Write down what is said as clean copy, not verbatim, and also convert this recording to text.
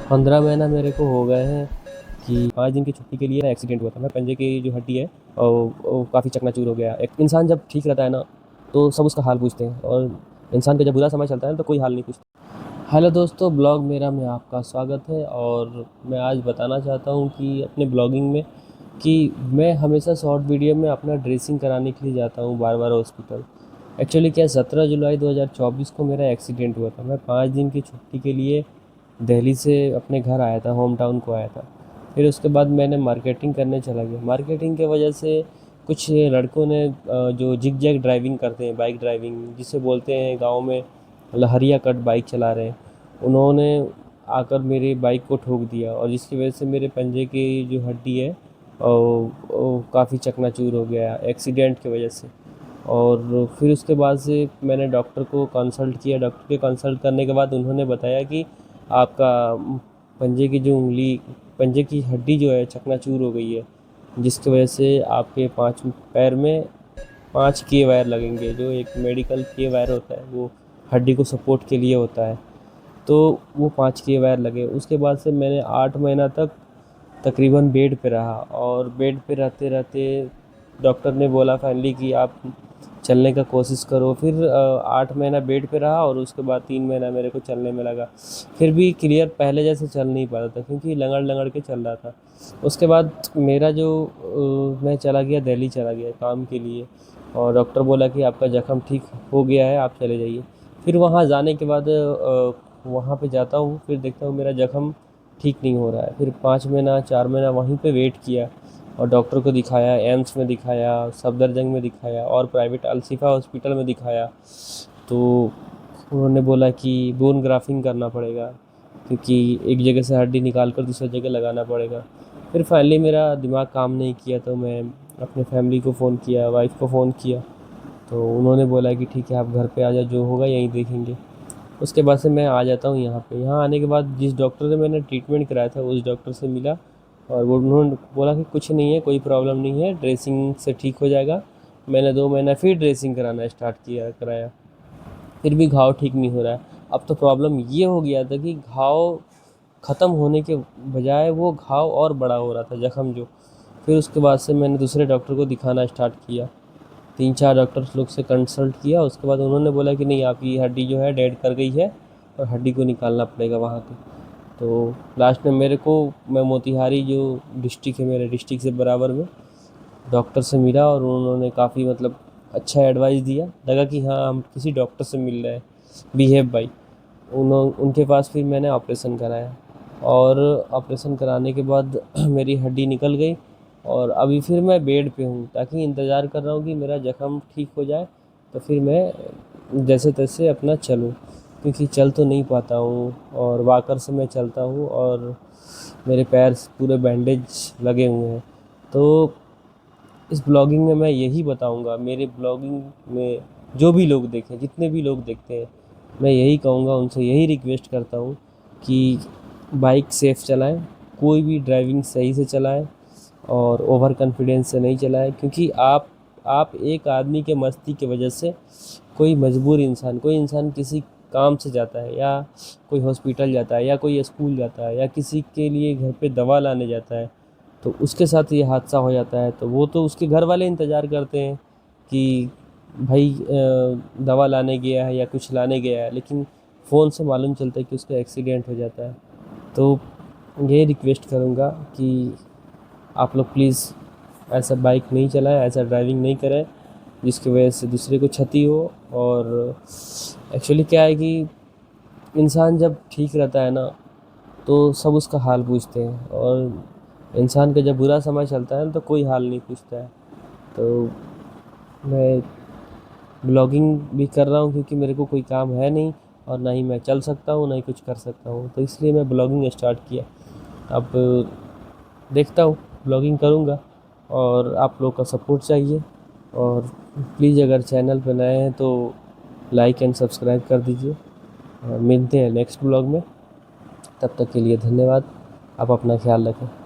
15 महीना मेरे को हो गए हैं कि 5 दिन की छुट्टी के लिए एक्सीडेंट हुआ था। मैं पंजे की जो हड्डी है वो काफ़ी चकनाचूर हो गया। एक इंसान जब ठीक रहता है ना तो सब उसका हाल पूछते हैं, और इंसान का जब बुरा समय चलता है ना तो कोई हाल नहीं पूछता। हेलो दोस्तों, ब्लॉग मेरा में आपका स्वागत है। और मैं आज बताना चाहता हूँ कि अपने ब्लॉगिंग में कि मैं हमेशा शॉर्ट वीडियो में अपना ड्रेसिंग कराने के लिए जाता हूँ बार बार हॉस्पिटल। एक्चुअली क्या 17 जुलाई 2024 को मेरा एक्सीडेंट हुआ था। मैं 5 दिन की छुट्टी के लिए दिल्ली से अपने घर आया था, होम टाउन को आया था। फिर उसके बाद मैंने मार्केटिंग करने चला गया। मार्केटिंग की वजह से कुछ लड़कों ने जो जिग जैग ड्राइविंग करते हैं, बाइक ड्राइविंग जिसे बोलते हैं गांव में, लहरिया कट बाइक चला रहे हैं, उन्होंने आकर मेरी बाइक को ठोक दिया, और जिसकी वजह से मेरे पंजे की जो हड्डी है वो काफ़ी चकनाचूर हो गया एक्सीडेंट की वजह से। और फिर उसके बाद से मैंने डॉक्टर को कंसल्ट किया। डॉक्टर के कंसल्ट करने के बाद उन्होंने बताया कि आपका पंजे की जो उंगली, पंजे की हड्डी जो है चकनाचूर हो गई है, जिसकी वजह से आपके 5 पैर में 5 के वायर लगेंगे। जो एक मेडिकल के वायर होता है वो हड्डी को सपोर्ट के लिए होता है, तो वो 5 के वायर लगे। उसके बाद से मैंने 8 महीना तक तकरीबन बेड पे रहा, और बेड पे रहते रहते डॉक्टर ने बोला फाइनली कि आप चलने का कोशिश करो। फिर 8 महीना बेड पे रहा, और उसके बाद 3 महीना मेरे को चलने में लगा। फिर भी क्लियर पहले जैसे चल नहीं पा रहा था, क्योंकि लंगड़ लंगड़ के चल रहा था। उसके बाद मेरा जो मैं चला गया, दिल्ली चला गया काम के लिए, और डॉक्टर बोला कि आपका ज़ख्म ठीक हो गया है, आप चले जाइए। फिर वहाँ जाने के बाद वहाँ पे जाता हूँ, फिर देखता हूँ मेरा ज़ख्म ठीक नहीं हो रहा है। फिर 5 महीना 4 महीना वहीं पे वेट किया, और डॉक्टर को दिखाया, एम्स में दिखाया, सफदरजंग में दिखाया, और प्राइवेट अलशिफा हॉस्पिटल में दिखाया। तो उन्होंने बोला कि बोन ग्राफ्टिंग करना पड़ेगा, क्योंकि एक जगह से हड्डी निकाल कर दूसरी जगह लगाना पड़ेगा। फिर फाइनली मेरा दिमाग काम नहीं किया, तो मैं अपने फैमिली को फ़ोन किया, वाइफ को फ़ोन किया। तो उन्होंने बोला कि ठीक है आप घर पे आ जाओ, जो होगा यहीं देखेंगे। उसके बाद से मैं आ जाता हूँ यहाँ पे। यहाँ आने के बाद जिस डॉक्टर से मैंने ट्रीटमेंट कराया था उस डॉक्टर से मिला, और वो उन्होंने बोला कि कुछ नहीं है, कोई प्रॉब्लम नहीं है, ड्रेसिंग से ठीक हो जाएगा। मैंने 2 महीना फिर ड्रेसिंग कराना स्टार्ट कराया। फिर भी घाव ठीक नहीं हो रहा है। अब तो प्रॉब्लम ये हो गया था कि घाव ख़त्म होने के बजाय वो घाव और बड़ा हो रहा था, जख्म जो। फिर उसके बाद से मैंने दूसरे डॉक्टर को दिखाना स्टार्ट किया। 3-4 डॉक्टर्स लोग से कंसल्ट किया। उसके बाद उन्होंने बोला कि नहीं, आपकी हड्डी जो है डेड कर गई है, और हड्डी को निकालना पड़ेगा वहाँ पे। तो लास्ट में मेरे को, मैं मोतिहारी जो डिस्ट्रिक्ट है मेरे डिस्ट्रिक्ट से बराबर में, डॉक्टर से मिला, और उन्होंने काफ़ी मतलब अच्छा एडवाइस दिया। लगा कि हाँ हम किसी डॉक्टर से मिल रहे हैं, बिहेव बाई। उनके पास फिर मैंने ऑपरेशन कराया, और ऑपरेशन कराने के बाद मेरी हड्डी निकल गई। और अभी फिर मैं बेड पे हूँ, ताकि इंतज़ार कर रहा हूँ कि मेरा ज़ख्म ठीक हो जाए, तो फिर मैं जैसे तैसे अपना चलूँ, क्योंकि चल तो नहीं पाता हूँ, और वॉकर से मैं चलता हूँ, और मेरे पैर पूरे बैंडेज लगे हुए हैं। तो इस ब्लॉगिंग में मैं यही बताऊंगा, मेरे ब्लॉगिंग में जो भी लोग देखें, जितने भी लोग देखते हैं, मैं यही कहूँगा, उनसे यही रिक्वेस्ट करता हूँ कि बाइक सेफ़ चलाएं, कोई भी ड्राइविंग सही से चलाएं, और ओवर कॉन्फिडेंस से नहीं चलाएं। क्योंकि आप एक आदमी के मस्ती की वजह से, कोई मजबूर इंसान, कोई इंसान किसी काम से जाता है, या कोई हॉस्पिटल जाता है, या कोई स्कूल जाता है, या किसी के लिए घर पे दवा लाने जाता है, तो उसके साथ ये हादसा हो जाता है। तो वो तो उसके घर वाले इंतज़ार करते हैं कि भाई दवा लाने गया है या कुछ लाने गया है, लेकिन फ़ोन से मालूम चलता है कि उसका एक्सीडेंट हो जाता है। तो ये रिक्वेस्ट करूँगा कि आप लोग प्लीज़ ऐसा बाइक नहीं चलाएं, ऐसा ड्राइविंग नहीं करें जिसकी वजह से दूसरे को क्षति हो। और एक्चुअली क्या है कि इंसान जब ठीक रहता है ना तो सब उसका हाल पूछते हैं, और इंसान का जब बुरा समय चलता है ना तो कोई हाल नहीं पूछता है। तो मैं ब्लॉगिंग भी कर रहा हूँ क्योंकि मेरे को कोई काम है नहीं, और ना ही मैं चल सकता हूँ, ना ही कुछ कर सकता हूँ, तो इसलिए मैं ब्लॉगिंग स्टार्ट किया। अब देखता हूँ, ब्लॉगिंग करूँगा, और आप लोग का सपोर्ट चाहिए। और प्लीज़ अगर चैनल पर नए हैं तो लाइक एंड सब्सक्राइब कर दीजिए। मिलते हैं नेक्स्ट ब्लॉग में, तब तक के लिए धन्यवाद। आप अपना ख्याल रखें।